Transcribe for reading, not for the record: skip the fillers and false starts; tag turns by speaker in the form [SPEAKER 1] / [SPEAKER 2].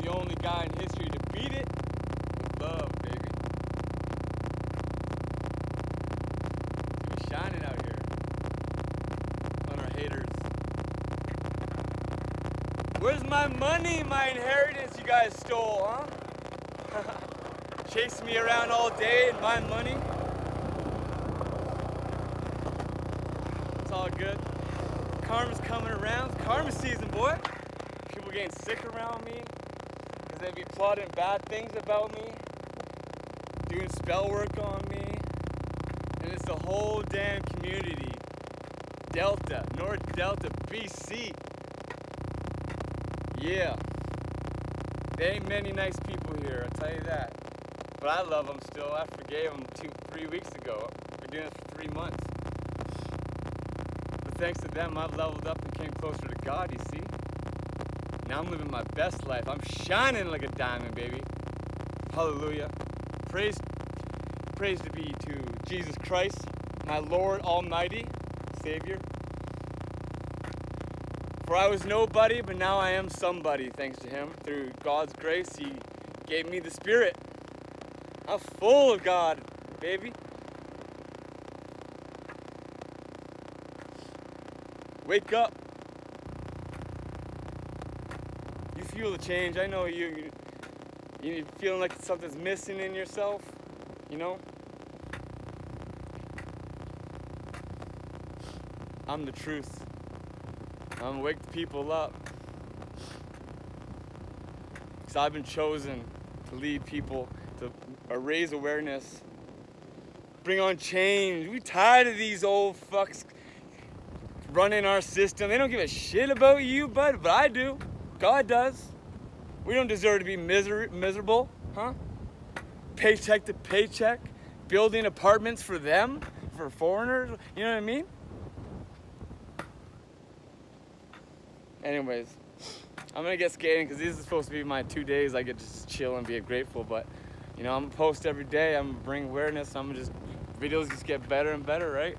[SPEAKER 1] the only guy in history to beat it with love, baby. We're shining out here on our haters. Where's my money, my inheritance you guys stole, huh? Chasing me around all day and my money. It's all good. Karma's coming around. It's karma season, boy. People getting sick around me because they be plotting bad things about me, doing spell work on me, and it's the whole damn community. Delta, North Delta, BC. Yeah. There ain't many nice people here, I'll tell you that. But I love them still. I forgave them 3 weeks ago. I've been doing this for 3 months. But thanks to them, I've leveled up and came closer to God, you see? Now I'm living my best life. I'm shining like a diamond, baby. Hallelujah. Praise to be to Jesus Christ, my Lord Almighty, Savior. For I was nobody, but now I am somebody, thanks to Him. Through God's grace, He gave me the Spirit. I'm full of God, baby. Wake up. You feel the change. I know you're feeling like something's missing in yourself, you know? I'm the truth. I'm gonna wake the people up. Because I've been chosen to lead people, to raise awareness, bring on change. We're tired of these old fucks running our system. They don't give a shit about you, bud, but I do. God does. We don't deserve to be miserable, huh? Paycheck to paycheck, building apartments for them, for foreigners, you know what I mean? Anyways, I'm gonna get skating because these are supposed to be my 2 days. I get to just chill and be grateful, but you know, I'm gonna post every day. I'm gonna bring awareness. Videos just get better and better, right?